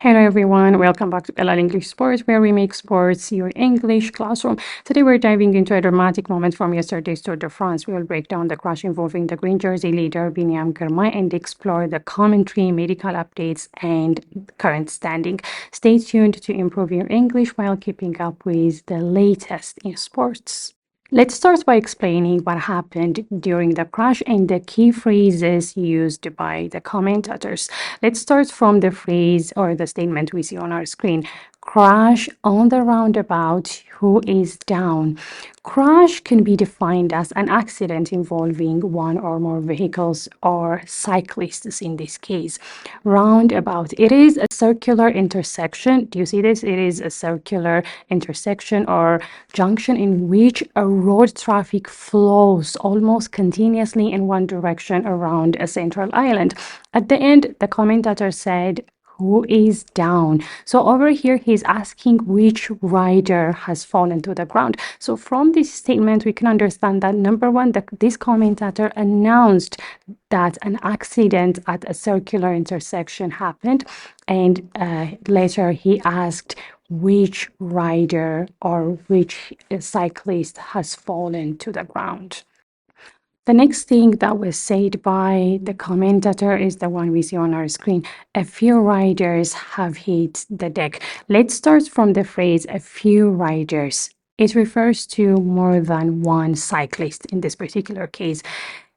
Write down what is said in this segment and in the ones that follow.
Hello everyone, welcome back to LL English Sports, where we make sports your English classroom. Today we're diving into a dramatic moment from yesterday's Tour de France. We will break down the crash involving the green jersey leader Biniam Girmay and explore the commentary, medical updates, and current standing. Stay tuned to improve your English while keeping up with the latest in sports. Let's start by explaining what happened during the crash and the key phrases used by the commentators. Let's start from the phrase or the statement we see on our screen. Crash on the roundabout, who is down? Crash can be defined as an accident involving one or more vehicles or cyclists in this case. Roundabout, it is a circular intersection. Do you see this? It is a circular intersection or junction in which a road traffic flows almost continuously in one direction around a central island. At the end, the commentator said, who is down? So over here, he's asking which rider has fallen to the ground. So from this statement, we can understand that number one, this commentator announced that an accident at a circular intersection happened. And later he asked which rider or which cyclist has fallen to the ground. The next thing that was said by the commentator is the one we see on our screen. A few riders have hit the deck. Let's start from the phrase a few riders. It refers to more than one cyclist in this particular case.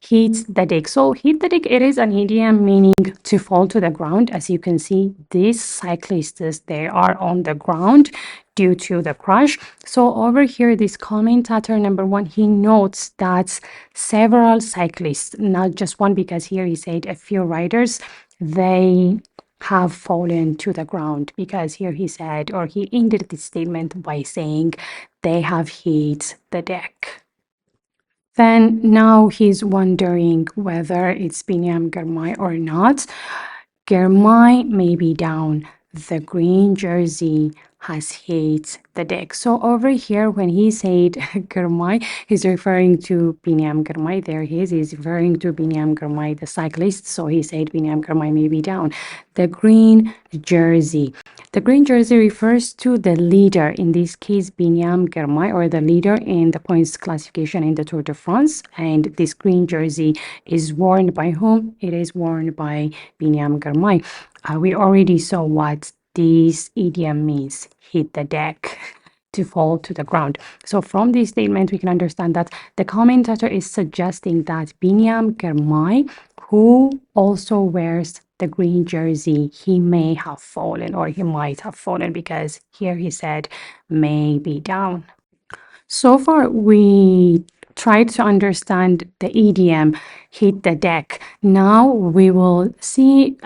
Hit the deck. So hit the deck, it is an idiom meaning to fall to the ground. As you can see, these cyclists, they are on the ground due to the crash. So over here, this commentator number one, he notes that several cyclists, not just one, because here he said a few riders, they have fallen to the ground, because here he said, or he ended this statement by saying they have hit the deck. Then now he's wondering whether it's Biniam Girmay or not. Girmay may be down. The green jersey has hit the deck. So over here, when he said Girmay, he's referring to Biniam Girmay. There he is. He's referring to Biniam Girmay, the cyclist. So he said Biniam Girmay may be down. The green jersey. The green jersey refers to the leader, in this case, Biniam Girmay, or the leader in the points classification in the Tour de France. And this green jersey is worn by whom? It is worn by Biniam Girmay. We already saw what this idiom means, hit the deck, to fall to the ground. So from this statement, we can understand that the commentator is suggesting that Biniam Girmay, who also wears the green jersey, he may have fallen, or he might have fallen, because here he said may be down. So far, we tried to understand the idiom hit the deck. Now we will see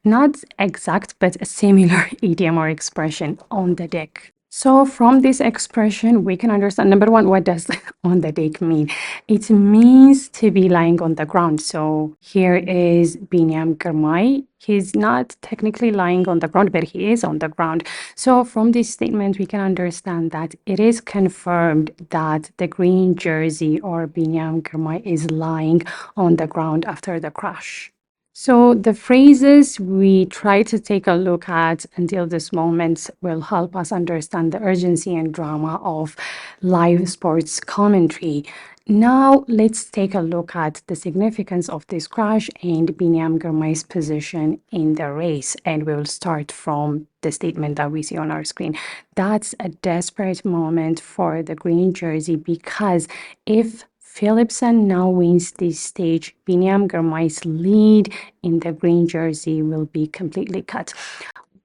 not exact, but a similar idiom or expression, on the deck. So from this expression, we can understand, number one, what does on the deck mean? It means to be lying on the ground. So here is Biniam Girmay. He's not technically lying on the ground, but he is on the ground. So from this statement, we can understand that it is confirmed that the green jersey or Biniam Girmay is lying on the ground after the crash. So the phrases we try to take a look at until this moment will help us understand the urgency and drama of live sports commentary. Now let's take a look at the significance of this crash and Biniam Girmay's position in the race. And we'll start from the statement that we see on our screen. That's a desperate moment for the green jersey, because if Philipsen now wins this stage, Biniam Girmay's lead in the green jersey will be completely cut.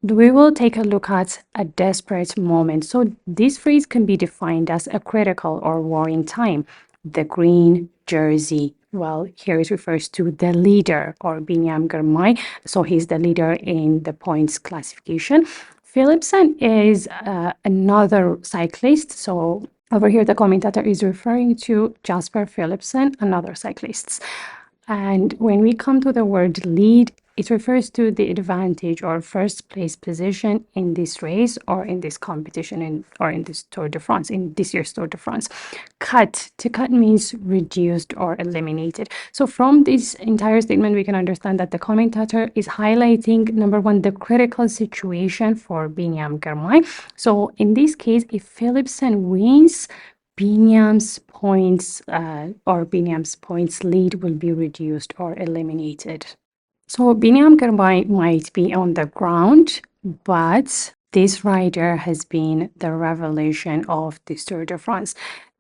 We will take a look at a desperate moment. So this phrase can be defined as a critical or worrying time. The green jersey, well, here it refers to the leader, or Biniam Girmay. So he's the leader in the points classification. Philipsen is another cyclist. So over here, the commentator is referring to Jasper Philipsen, another cyclist. And when we come to the word lead, It refers to the advantage or first place position in this race or in this competition or in this Tour de France, in this year's Tour de France. Cut. To cut means reduced or eliminated. So from this entire statement, we can understand that the commentator is highlighting, number one, the critical situation for Biniam Girmay. So in this case, if Philipsen wins, Biniam's points lead will be reduced or eliminated. So Biniam Girmay might be on the ground, but this rider has been the revelation of the Tour de France.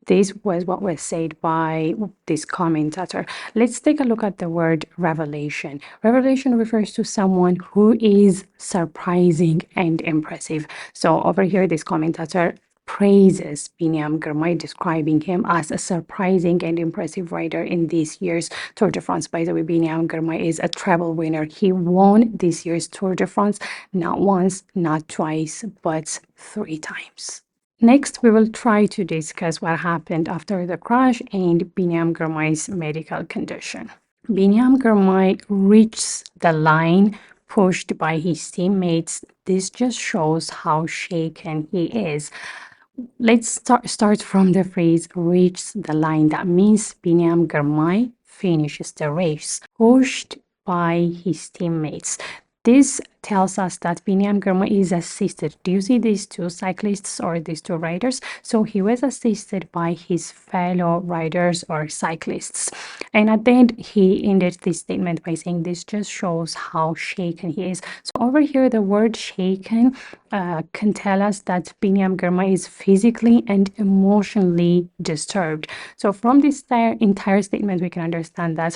This was what was said by this commentator. Let's take a look at the word revelation. Revelation refers to someone who is surprising and impressive. So over here, this commentator praises Biniam Girmay, describing him as a surprising and impressive rider in this year's Tour de France. By the way, Biniam Girmay is a treble winner. He won this year's Tour de France not once, not twice, but 3 times. Next, we will try to discuss what happened after the crash and Biniam Girmay's medical condition. Biniam Girmay reaches the line pushed by his teammates. This just shows how shaken he is. Let's start from the phrase reach the line. That means Biniam Girmay finishes the race, pushed by his teammates. This tells us that Biniam Girmay is assisted. Do you see these two cyclists or these two riders? So he was assisted by his fellow riders or cyclists. And at the end, he ended this statement by saying this just shows how shaken he is. So over here, the word shaken can tell us that Biniam Girmay is physically and emotionally disturbed. So from this entire statement, we can understand that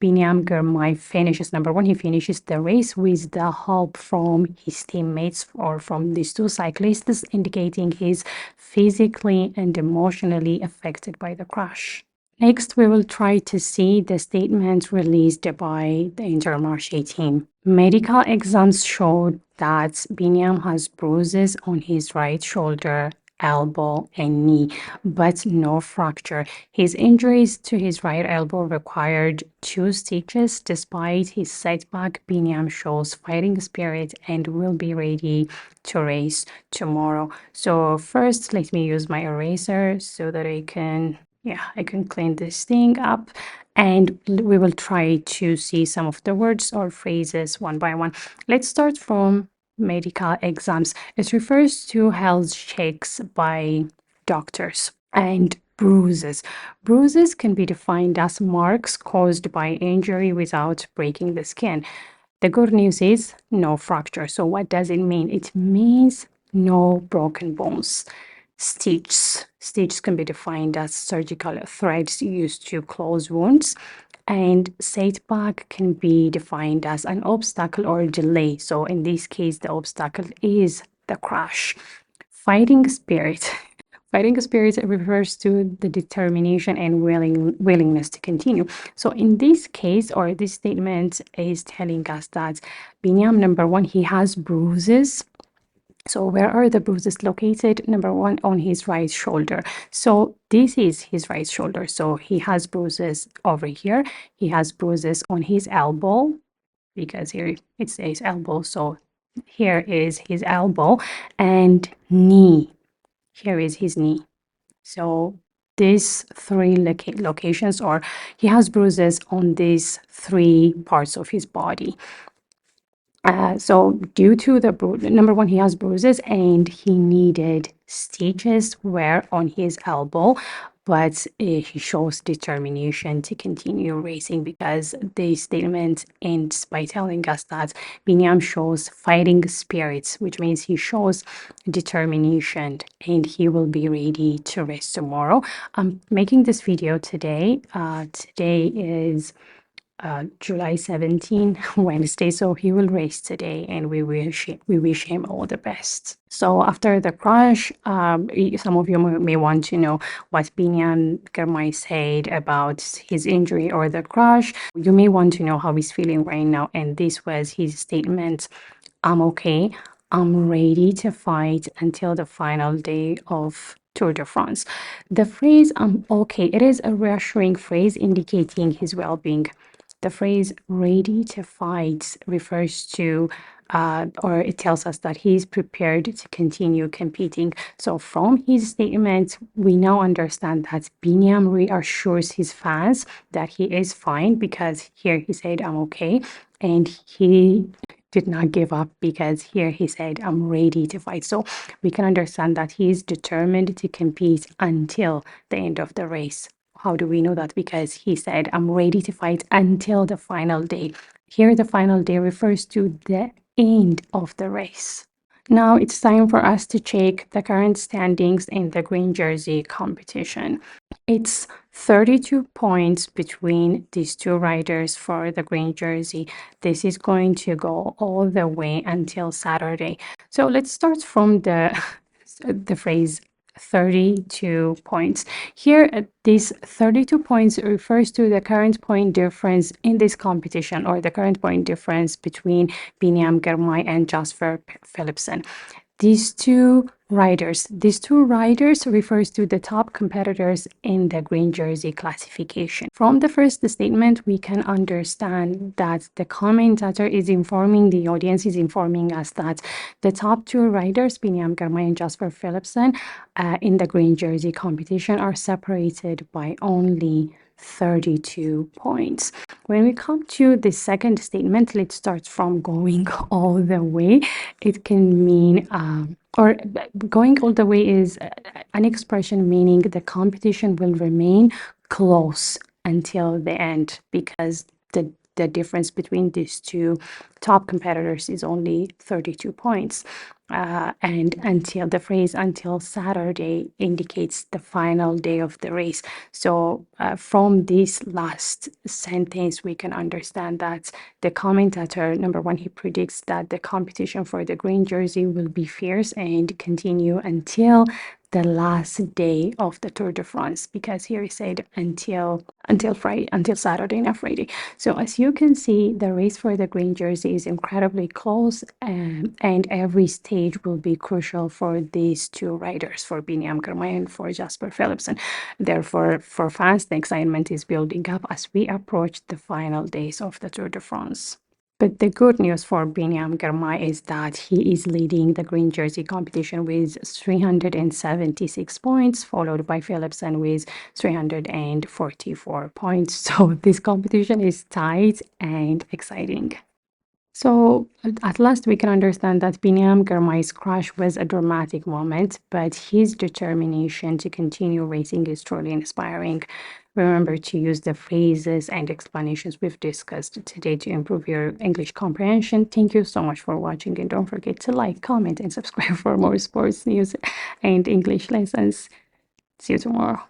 Biniam Girmay finishes, number one, he finishes the race with the help from his teammates or from these two cyclists, indicating he's physically and emotionally affected by the crash. Next, we will try to see the statement released by the Intermarché team. Medical exams showed that Biniam has bruises on his right shoulder, elbow, and knee, but no fracture. His injuries to his right elbow required 2 stitches. Despite his setback, Biniam shows fighting spirit and will be ready to race tomorrow. So first, let me use my eraser so that I can clean this thing up, and we will try to see some of the words or phrases one by one. Let's start from medical exams. It refers to health checks by doctors. And bruises. Bruises can be defined as marks caused by injury without breaking the skin. The good news is no fracture. So what does it mean? It means no broken bones. Stitches. Stitches can be defined as surgical threads used to close wounds. And setback can be defined as an obstacle or delay. So in this case, the obstacle is the crash. Fighting spirit. Fighting spirit refers to the determination and willingness to continue. So in this case, or this statement is telling us that Biniam, number one, he has bruises. So where are the bruises located? Number one, on his right shoulder. So this is his right shoulder. So he has bruises over here. He has bruises on his elbow, because here it says elbow. So here is his elbow, and knee. Here is his knee. So these 3 locations, or he has bruises on these 3 parts of his body. So due to the number one, he has bruises and he needed stitches were on his elbow, but he shows determination to continue racing, because the statement ends by telling us that Biniam shows fighting spirits, which means he shows determination and he will be ready to race tomorrow. I'm making this video today. Today is July 17, Wednesday, so he will race today, and we wish him all the best. So after the crash, some of you may want to know what Biniam Girmay said about his injury or the crash. You may want to know how he's feeling right now, and this was his statement: "I'm okay. I'm ready to fight until the final day of Tour de France." The phrase "I'm okay," it is a reassuring phrase indicating his well-being. The phrase ready to fight refers to or it tells us that he's prepared to continue competing. So from his statement, we now understand that Biniam reassures his fans that he is fine, because here he said, I'm okay. And he did not give up, because here he said, I'm ready to fight. So we can understand that he is determined to compete until the end of the race. How do we know that? Because he said, I'm ready to fight until the final day. Here, the final day refers to the end of the race. Now it's time for us to check the current standings in the green jersey competition. It's 32 points between these two riders for the green jersey. This is going to go all the way until Saturday. So let's start from the phrase 32 points. Here, these 32 points refers to the current point difference in this competition, or the current point difference between Biniam Girmay and Jasper Philipsen. These two riders refers to the top competitors in the green jersey classification. From the first statement, we can understand that the commentator is informing the audience, is informing us that the top two riders, Biniam Girmay and Jasper Philipsen, in the green jersey competition are separated by only 32 points. When we come to the second statement, let's start from going all the way. It can mean, or going all the way is an expression meaning the competition will remain close until the end, because the difference between these two top competitors is only 32 points. And until the phrase until Saturday indicates the final day of the race. So from this last sentence, we can understand that the commentator, number one, he predicts that the competition for the green jersey will be fierce and continue until the last day of the Tour de France, because here he said until Friday, until Saturday, not Friday. So as you can see, the race for the green jersey is incredibly close, and every stage will be crucial for these two riders, for Biniam Girmay and for Jasper Philipsen. Therefore, for fans, the excitement is building up as we approach the final days of the Tour de France. But the good news for Biniam Girmay is that he is leading the green jersey competition with 376 points, followed by Philipsen with 344 points. So this competition is tight and exciting. So at last, we can understand that Biniam Girmay's crash was a dramatic moment, but his determination to continue racing is truly inspiring. Remember to use the phrases and explanations we've discussed today to improve your English comprehension. Thank you so much for watching, and don't forget to like, comment, and subscribe for more sports news and English lessons. See you tomorrow.